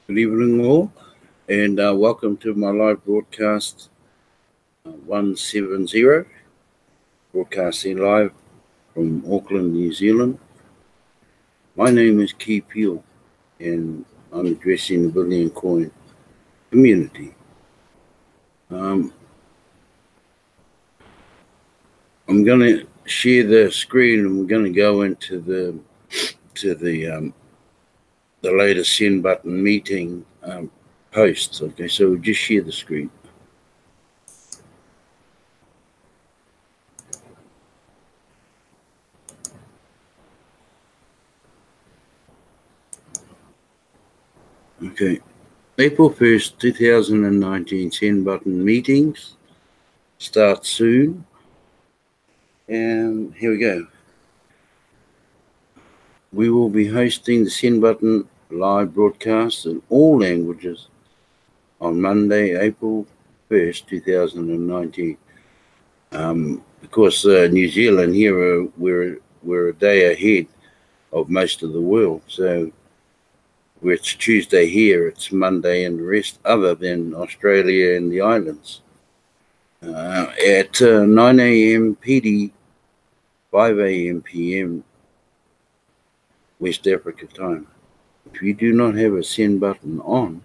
Good evening, all, and welcome to my live broadcast 170, broadcasting live from Auckland, New Zealand. My name is Kii Peel, and I'm addressing the Billion Coin community. I'm going to share the screen, and we're going to go into the latest send button meeting posts. Okay, so we'll just share the screen. Okay, April 1st, 2019 send button meetings start soon. And here we go. We will be hosting the send button live broadcast in all languages on Monday, April 1st, 2019. Because New Zealand here, we're a day ahead of most of the world. So where it's Tuesday here, it's Monday and the rest, other than Australia and the islands. At 9 a.m. PD, 5 a.m. PM West Africa time. If you do not have a send button on,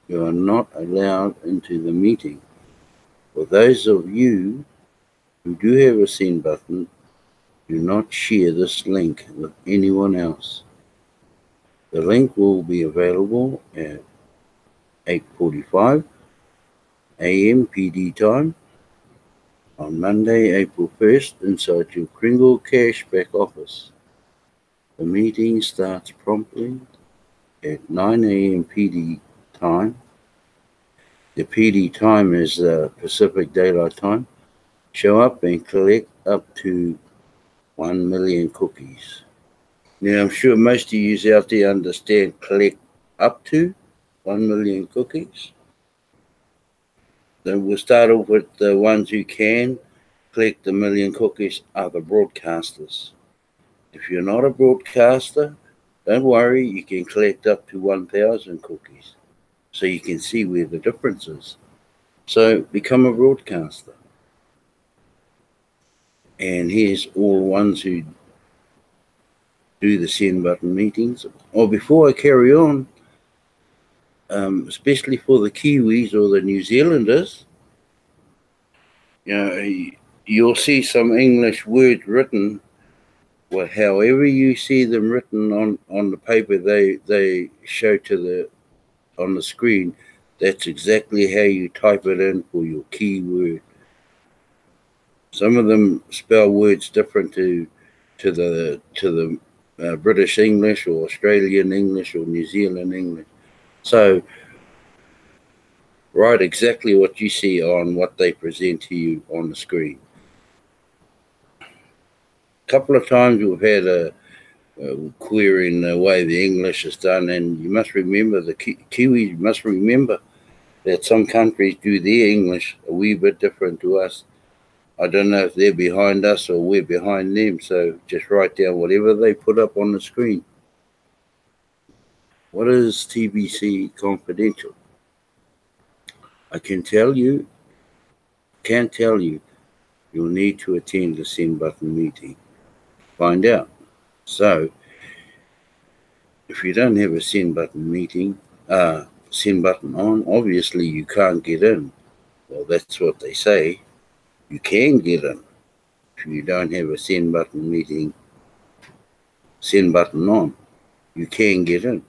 you are not allowed into the meeting. For those of you who do have a send button, do not share this link with anyone else. The link will be available at 8:45 a.m. PD time on Monday, April 1st, inside your Kringle Cashback office. The meeting starts promptly at 9 a.m. PD time. The PD time is Pacific Daylight Time. Show up and collect up to 1 million cookies. Now, I'm sure most of you out there understand collect up to 1 million cookies. Then we'll start off with the ones who can collect the million cookies are the broadcasters. If you're not a broadcaster, don't worry, you can collect up to 1,000 cookies. So you can see where the difference is. So become a broadcaster. And here's all the ones who do the send button meetings. Or before I carry on, especially for the Kiwis or the New Zealanders, you'll see some English words written. Well, however you see them written on the paper, they show on the screen. That's exactly how you type it in for your keyword. Some of them spell words different to the British English or Australian English or New Zealand English. So write exactly what you see on what they present to you on the screen. A couple of times we've had a query in the way the English is done, and you must remember, the Kiwis must remember that some countries do their English a wee bit different to us. I don't know if they're behind us or we're behind them, so just write down whatever they put up on the screen. What is TBC confidential? I can't tell you. You'll need to attend the send button meeting. Find out. So, if you don't have a send button meeting, send button on, obviously you can't get in. Well, that's what they say. You can get in. If you don't have a send button meeting, send button on, you can get in.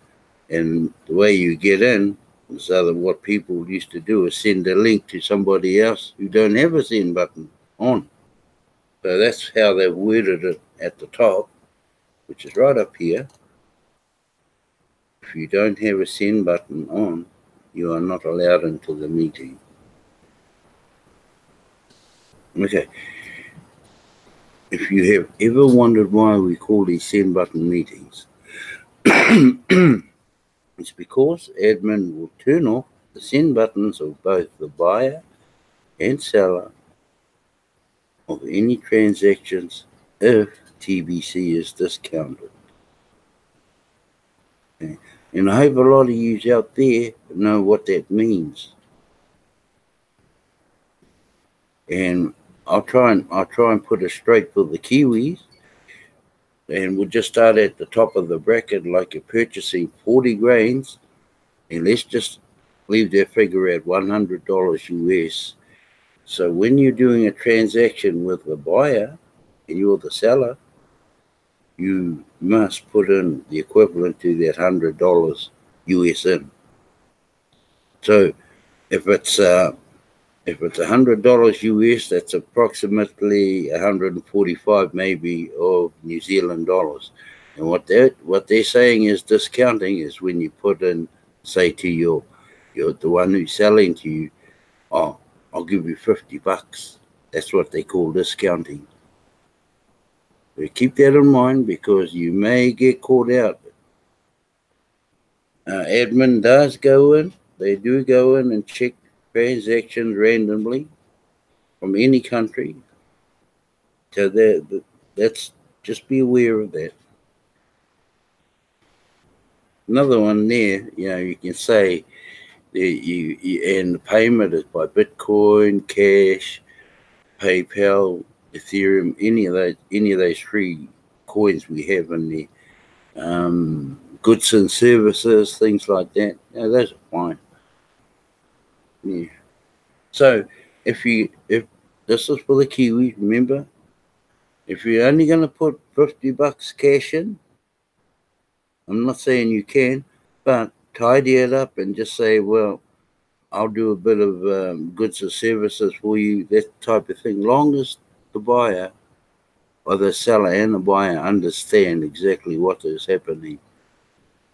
And the way you get in is what people used to do is send a link to somebody else who don't have a send button on. So that's how they've worded it at the top, which is right up here. If you don't have a send button on, you are not allowed into the meeting. Okay. If you have ever wondered why we call these send button meetings, it's because admin will turn off the send buttons of both the buyer and seller of any transactions if TBC is discounted. Okay. And I hope a lot of you out there know what that means. And I'll try and put it straight for the Kiwis. And we'll just start at the top of the bracket, like you're purchasing 40 grains, and let's just leave that figure at $100 US. So when you're doing a transaction with the buyer and you're the seller, you must put in the equivalent to that $100 US in. So if it's $100 US, that's approximately 145 maybe of New Zealand dollars. And what they're saying is discounting is when you put in, say to your the one who's selling to you, oh, I'll give you $50. That's what they call discounting. But keep that in mind because you may get caught out. Admin does go in. They do go in and check transactions randomly from any country. So that's just be aware of that. Another one there, you can say that and the payment is by Bitcoin, cash, PayPal, Ethereum, any of those three coins we have in there. Goods and services, things like that. Those are fine. Yeah. So if this is for the Kiwis, remember, if you're only going to put $50 cash in, I'm not saying you can, but tidy it up and just say, well, I'll do a bit of goods or services for you, that type of thing. Long as the buyer or the seller and the buyer understand exactly what is happening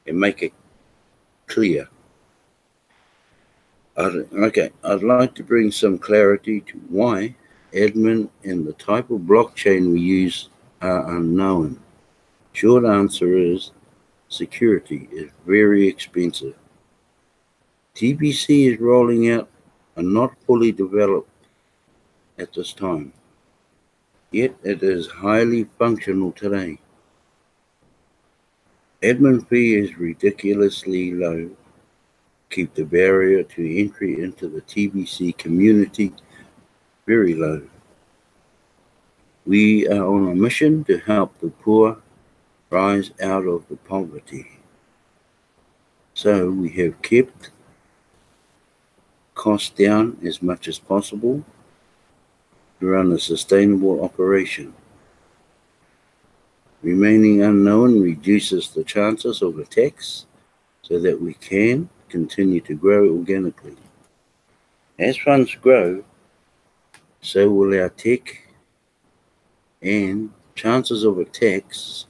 and make it clear. I'd like to bring some clarity to why admin and the type of blockchain we use are unknown. Short answer is security is very expensive. TBC is rolling out and not fully developed at this time, yet it is highly functional today. Admin fee is ridiculously low. Keep the barrier to entry into the TBC community very low. We are on a mission to help the poor rise out of the poverty. So we have kept costs down as much as possible to run a sustainable operation. Remaining unknown reduces the chances of attacks so that we can continue to grow organically. As funds grow, so will our tech and chances of attacks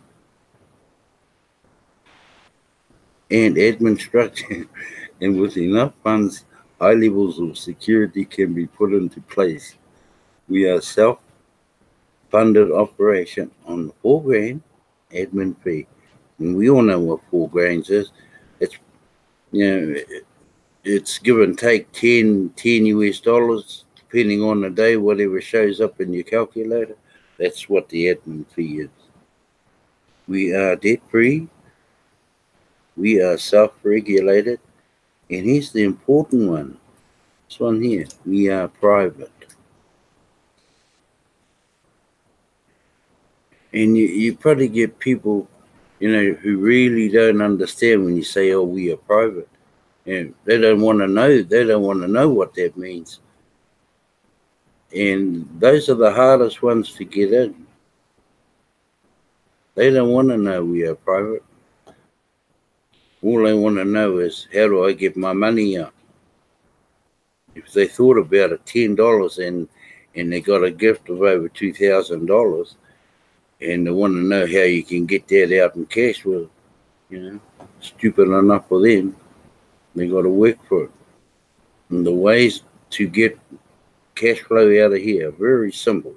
and admin structure. And with enough funds, high levels of security can be put into place. We are self-funded operation on $4,000 admin fee. And we all know what $4,000 is. It's give and take 10 US dollars, depending on the day, whatever shows up in your calculator. That's what the admin fee is. We are debt-free. We are self-regulated. And here's the important one. This one here. We are private. And you probably get people, who really don't understand when you say, oh, we are private. And they don't want to know. They don't want to know what that means. And those are the hardest ones to get in. They don't want to know we are private. All they want to know is, how do I get my money out? If they thought about it, $10 and they got a gift of over $2,000, and they want to know how you can get that out in cash, well, stupid enough for them. They got to work for it. And the ways to get cash flow out of here are very simple.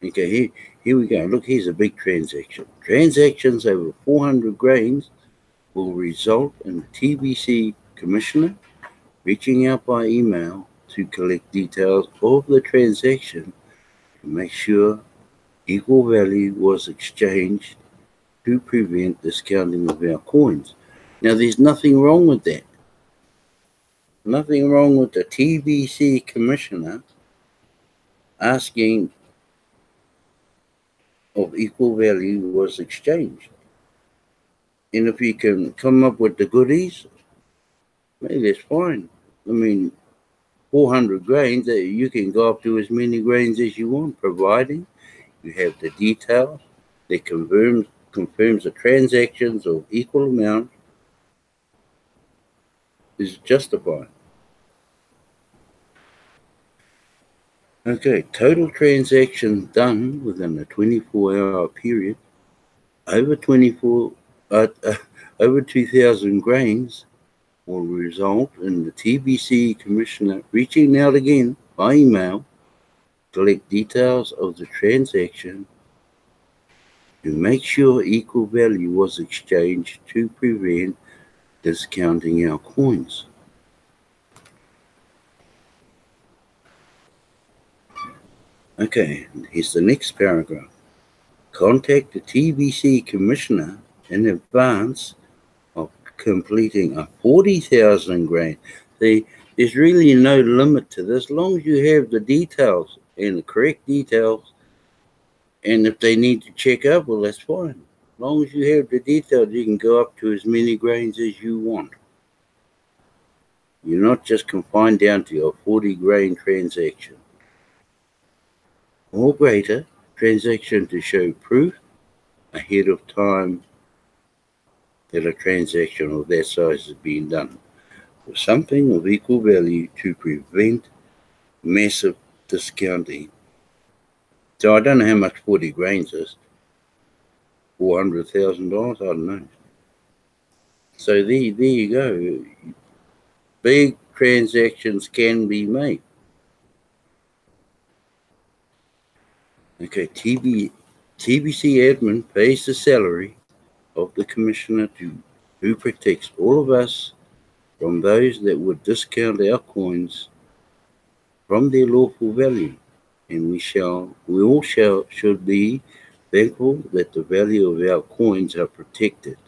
Okay, here we go. Look, here's a big transaction. Transactions over 400 grains will result in the TBC commissioner reaching out by email to collect details of the transaction to make sure equal value was exchanged to to prevent discounting of our coins. Now, there's nothing wrong with that. Nothing wrong with the TBC commissioner asking of equal value was exchanged. And if you can come up with the goodies, maybe that's fine. I mean, 400 grains, you can go up to as many grains as you want, providing you have the details that confirms the transactions of equal amount is justified. Okay, total transactions done within a 24-hour period over 2,000 grains will result in the TBC commissioner reaching out again by email, collect details of the transaction to make sure equal value was exchanged to prevent discounting our coins. Okay, here's the next paragraph. Contact the TBC commissioner in advance of completing a 40,000 grain. There's really no limit to this, as long as you have the details and the correct details. And if they need to check up, well, that's fine. As long as you have the details, you can go up to as many grains as you want. You're not just confined down to your 40 grain transaction. Or greater transaction to show proof ahead of time that a transaction of that size is being done for something of equal value to prevent massive discounting. So I don't know how much 40 grains is. $400,000? I don't know. So there you go. Big transactions can be made. Okay, TBC admin pays the salary of the commissioner who protects all of us from those that would discount our coins from their lawful value. And we all should be thankful that the value of our coins are protected.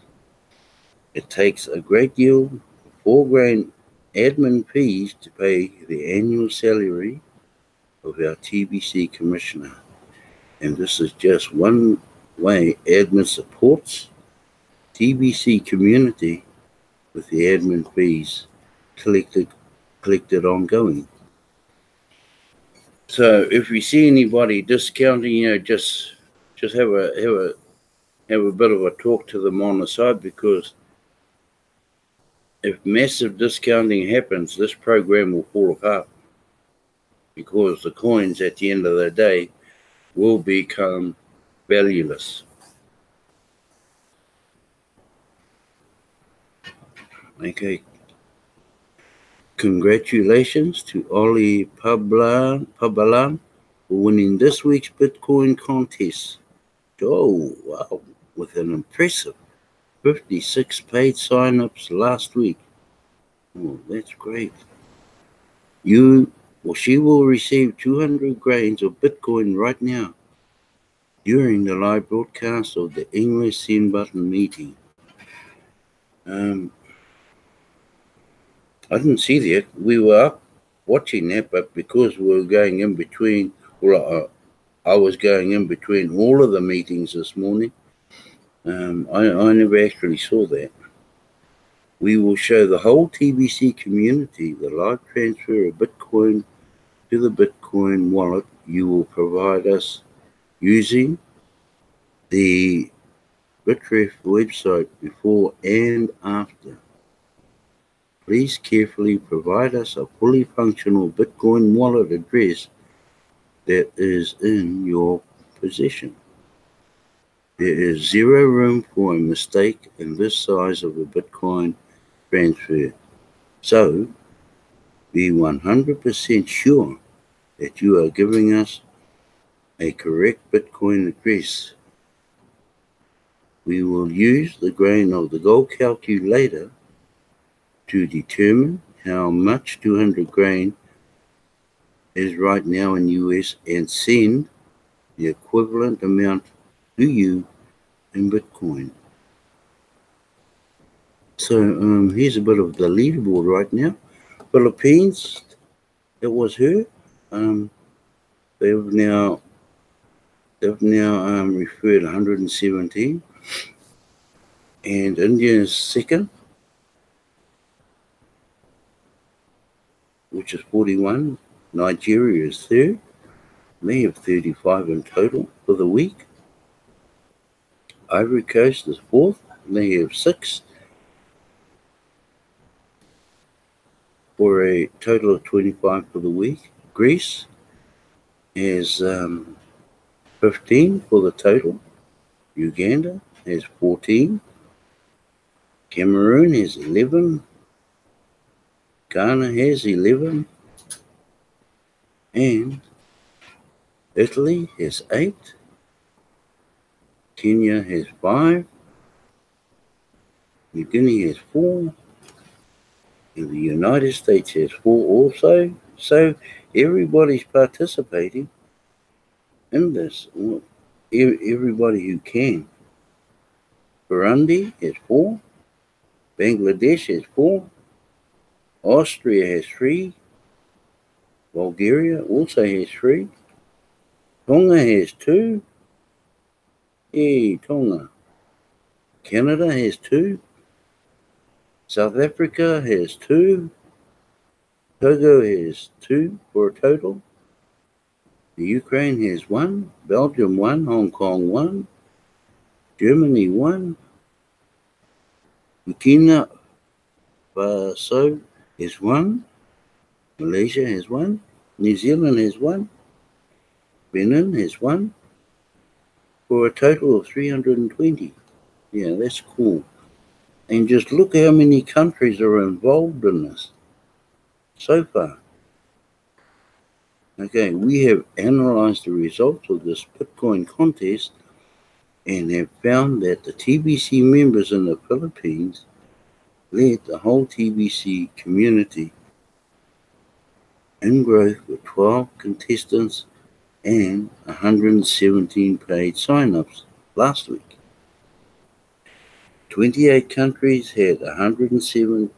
It takes a great deal of 4 grain admin fees to pay the annual salary of our TBC commissioner. And this is just one way admin supports TBC community with the admin fees collected ongoing. So if we see anybody discounting, just have a bit of a talk to them on the side, because if massive discounting happens, this program will fall apart, because the coins at the end of the day will become valueless. Okay. Congratulations to Oli Pabalan for winning this week's Bitcoin contest. Oh, wow, with an impressive 56 paid sign-ups last week. Oh, that's great. She will receive 200 grains of Bitcoin right now during the live broadcast of the English Send Button meeting. I didn't see that. We were up watching that, but because we were going in between, I was going in between all of the meetings this morning, I never actually saw that. We will show the whole TBC community the live transfer of Bitcoin to the Bitcoin wallet you will provide us using the Bitref website before and after. Please carefully provide us a fully functional Bitcoin wallet address that is in your possession. There is zero room for a mistake in this size of a Bitcoin transfer. So, be 100% sure that you are giving us a correct Bitcoin address. We will use the grain of the gold calculator to determine how much 200 grain is right now in US and send the equivalent amount to you in Bitcoin. So here's a bit of the leaderboard right now. Philippines, it was her. They've now referred 117, and India is second, which is 41. Nigeria is third. They have 35 in total for the week. Ivory Coast is fourth. They have 6 for a total of 25 for the week. Greece has 15 for the total. Uganda has 14. Cameroon has 11. Ghana has 11. And Italy has 8. Kenya has 5. New Guinea has 4. And the United States has 4 also. So everybody's participating in this. Everybody who can. Burundi has 4. Bangladesh has 4. Austria has 3. Bulgaria also has 3. Tonga has 2. Hey, Tonga. Canada has 2. South Africa has 2. Togo has 2 for a total. The Ukraine has 1. Belgium 1. Hong Kong 1. Germany 1. Burkina Faso has 1. Malaysia has 1. New Zealand has 1. Benin has 1. For a total of 320. Yeah, that's cool. And just look how many countries are involved in this so far. Okay, we have analyzed the results of this Bitcoin contest and have found that the TBC members in the Philippines led the whole TBC community in growth with 12 contestants and 117 paid sign-ups last week. 28 countries had 107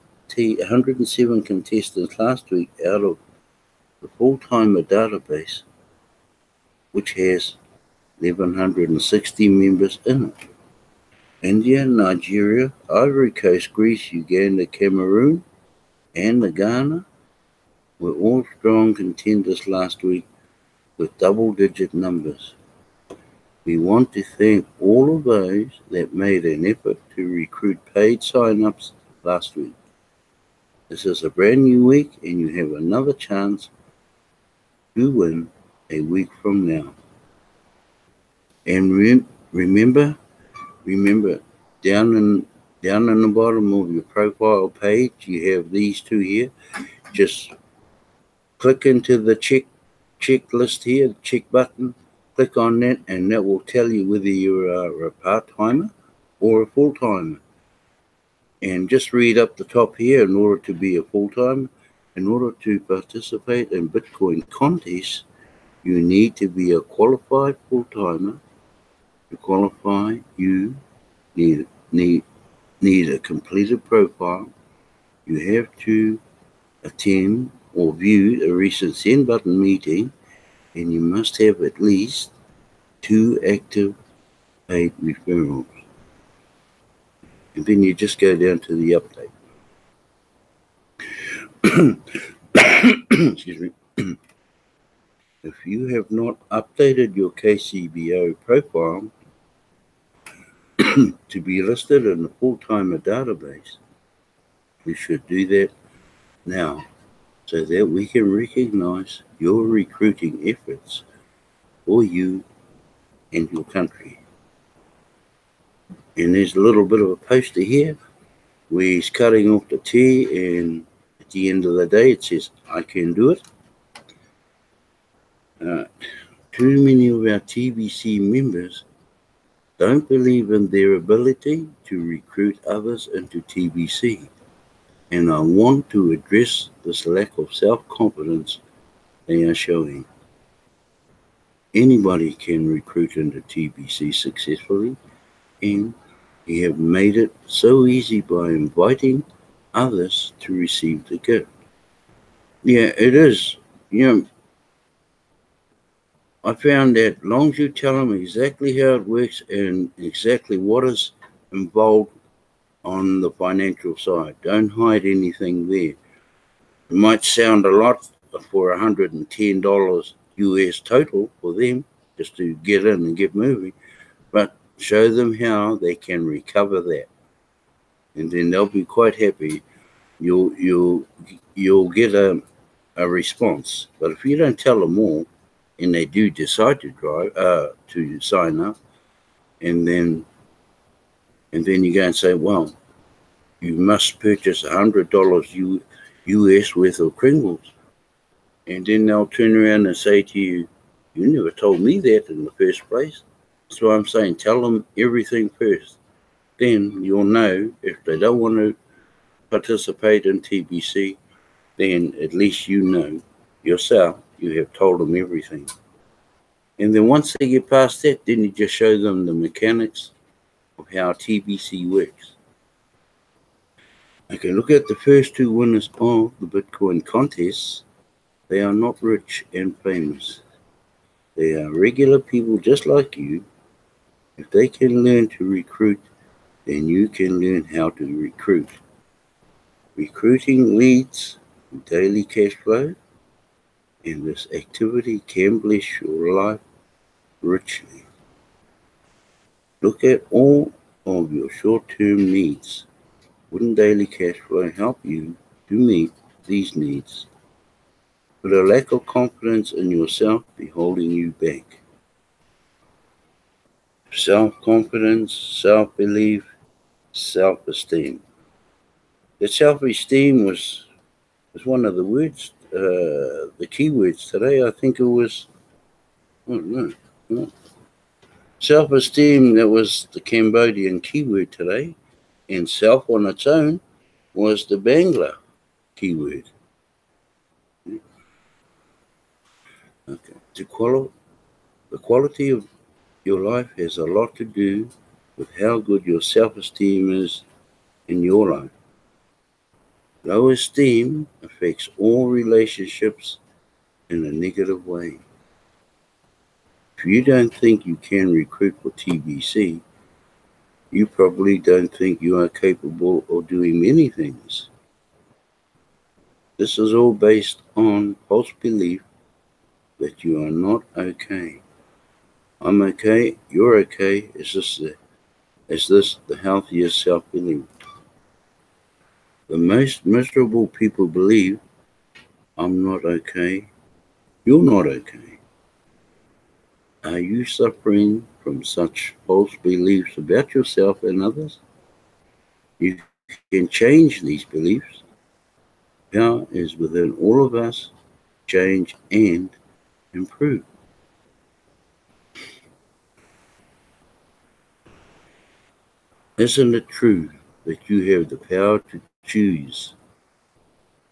contestants last week out of the full-timer database, which has 1,160 members in it. India, Nigeria, Ivory Coast, Greece, Uganda, Cameroon, and Ghana were all strong contenders last week with double-digit numbers. We want to thank all of those that made an effort to recruit paid sign-ups last week. This is a brand new week, and you have another chance to win a week from now. And remember, down in the bottom of your profile page, you have these two here. Just click into the checklist here, the check button. Click on that, and that will tell you whether you're a part-timer or a full-timer. And just read up the top here, in order to be a full-timer, in order to participate in Bitcoin contests, you need to be a qualified full-timer. To qualify, you need a completed profile. You have to attend or view a recent send button meeting, and you must have at least 2 active paid referrals. And then you just go down to the update. Excuse me. If you have not updated your KCBO profile to be listed in the full-timer database, you should do that now, so that we can recognize your recruiting efforts for you and your country. And there's a little bit of a poster here where he's cutting off the T, and at the end of the day it says, "I can do it." Too many of our TBC members don't believe in their ability to recruit others into TBC. And I want to address this lack of self-confidence they are showing. Anybody can recruit into TBC successfully. and you have made it so easy by inviting others to receive the gift. Yeah, it is. You know, I found that as long as you tell them exactly how it works and exactly what is involved on the financial side, don't hide anything there. It might sound a lot for $110 US total for them just to get in and get moving, but show them how they can recover that, and then they'll be quite happy. You'll get a response. But if you don't tell them all, and they do decide to sign up, and then you go and say, well, you must purchase $100 US worth of Kringles, and then they'll turn around and say to you, you never told me that in the first place. That's why I'm saying tell them everything first. Then you'll know if they don't want to participate in TBC, then at least you know yourself, you have told them everything. And then once they get past that, then you just show them the mechanics of how TBC works. Okay, look at the first two winners of the Bitcoin contest. They are not rich and famous. They are regular people just like you. If they can learn to recruit, then you can learn how to recruit. Recruiting leads to daily cash flow, and this activity can bless your life richly. Look at all of your short-term needs. Wouldn't daily cash flow help you to meet these needs? Could a lack of confidence in yourself be holding you back? Self-confidence, self-belief, self-esteem. The self-esteem was one of the words, the keywords today. I think it was, I don't know. Self-esteem, that was the Cambodian keyword today, and self on its own was the Bangla keyword. Okay. The quality of your life has a lot to do with how good your self-esteem is in your life. Low esteem affects all relationships in a negative way. If you don't think you can recruit for TBC, you probably don't think you are capable of doing many things. This is all based on false belief that you are not okay. I'm okay, you're okay. Is this the healthiest self-belief? The most miserable people believe, I'm not okay, you're not okay. Are you suffering from such false beliefs about yourself and others? You can change these beliefs. Power is within all of us. Change and improve. Isn't it true that you have the power to choose?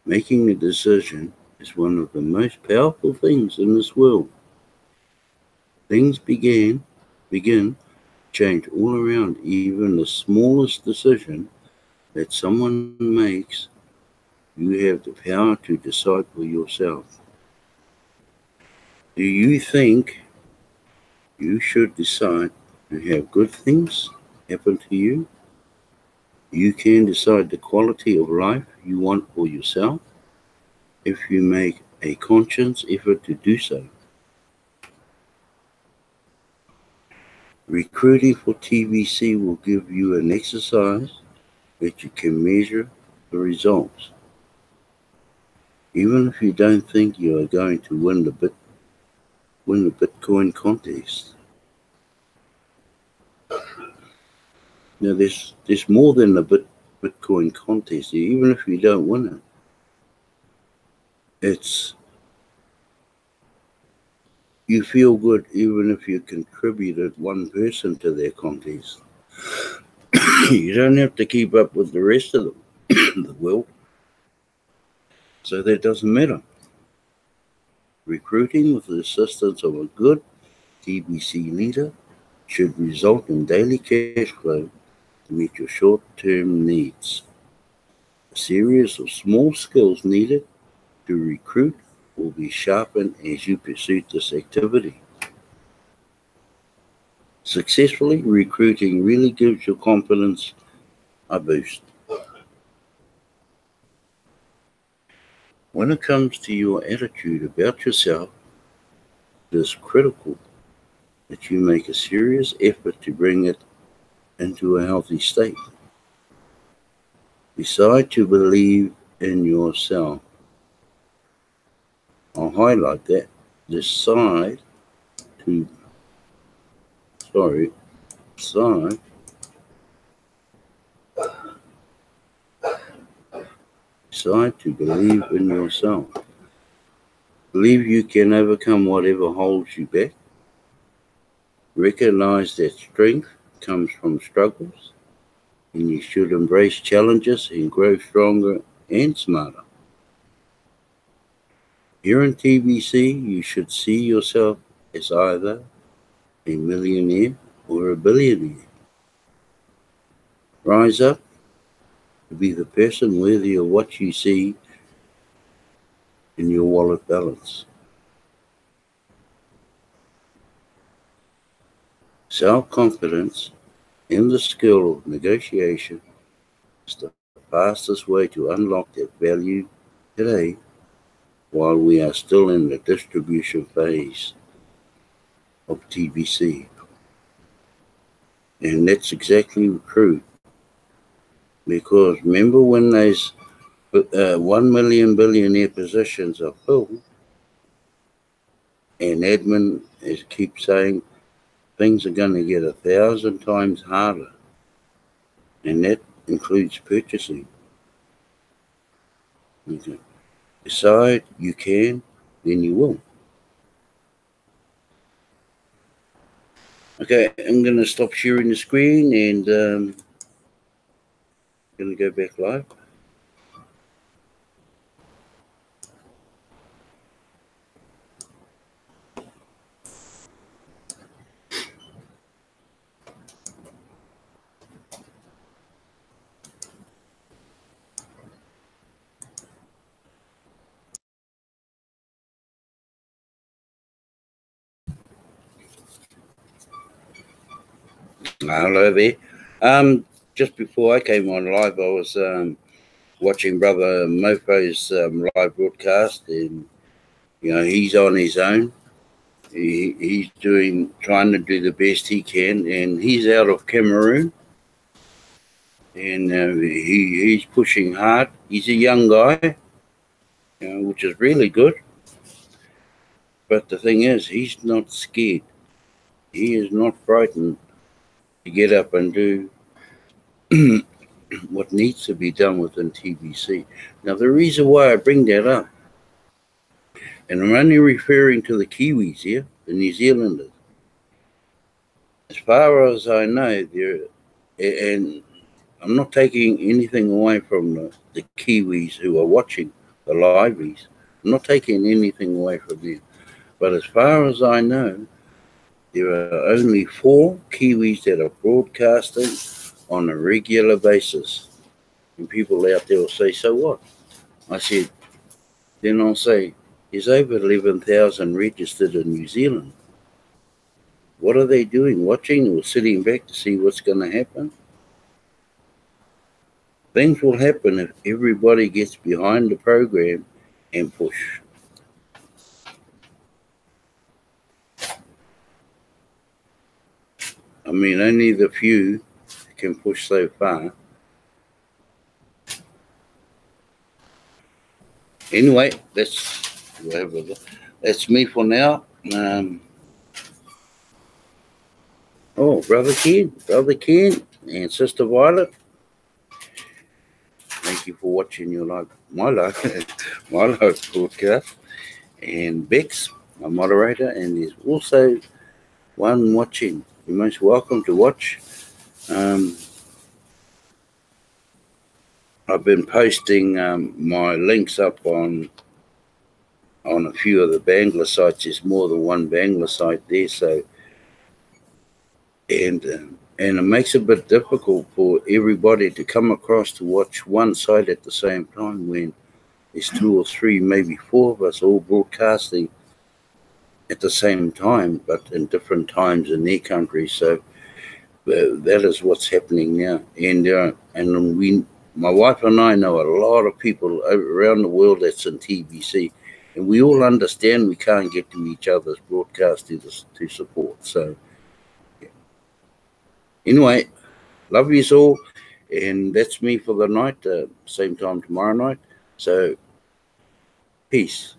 Making a decision is one of the most powerful things in this world. Things begin change all around. Even the smallest decision that someone makes, you have the power to decide for yourself. Do you think you should decide to have good things happen to you? You can decide the quality of life you want for yourself if you make a conscious effort to do so. Recruiting for TBC will give you an exercise that you can measure the results. Even if you don't think you are going to win the Bitcoin contest. Now, there's more than the Bitcoin contest. Even if you don't win it, you feel good even if you contributed one person to their contest. You don't have to keep up with the rest of the world, so that doesn't matter. Recruiting with the assistance of a good TBC leader should result in daily cash flow to meet your short-term needs. A series of small skills needed to recruit will be sharpened as you pursue this activity. Successfully recruiting really gives your confidence a boost. When it comes to your attitude about yourself, it is critical that you make a serious effort to bring it into a healthy state. Decide to believe in yourself. I'll highlight that. Decide to, decide to believe in yourself. Believe you can overcome whatever holds you back. Recognize that strength comes from struggles, and you should embrace challenges and grow stronger and smarter. Here in TBC, you should see yourself as either a millionaire or a billionaire. Rise up to be the person worthy of what you see in your wallet balance. Self-confidence and the skill of negotiation is the fastest way to unlock that value today while we are still in the distribution phase of TBC. And that's exactly true. Because remember when those 1 million billionaire positions are filled, and admin keeps saying things are going to get 1,000 times harder, and that includes purchasing. Okay. Decide you can, then you will. Okay, I'm going to stop sharing the screen and going to go back live. Hello there. Just before I came on live, I was watching Brother Mofo's live broadcast, and he's on his own. He's trying to do the best he can, and he's out of Cameroon, and he's pushing hard. He's a young guy, which is really good. But the thing is, he's not scared. He is not frightened to get up and do what needs to be done within TBC. Now, the reason why I bring that up, and I'm only referring to the Kiwis here, the New Zealanders. As far as I know, and I'm not taking anything away from the Kiwis who are watching the liveys. I'm not taking anything away from them. But as far as I know, there are only 4 Kiwis that are broadcasting on a regular basis. And people out there will say, so what? I said, then I'll say, there's over 11,000 registered in New Zealand. What are they doing? Watching or sitting back to see what's going to happen? Things will happen if everybody gets behind the program and push. I mean, only the few can push so far. Anyway, that's me for now. Brother Ken, and Sister Violet, thank you for watching my live broadcast. And Bex, my moderator, and there's also one watching. You're most welcome to watch. I've been posting my links up on a few of the Bangla sites. There's more than one Bangla site there, so and it makes it a bit difficult for everybody to come across to watch one side at the same time when there's two or three, maybe four of us all broadcasting at the same time, but in different times in their country. So that is what's happening now. And my wife and I know a lot of people around the world that's in TBC, and we all understand we can't get to each other's broadcast to support. So anyway, love you all, and that's me for the night. Same time tomorrow night. So peace.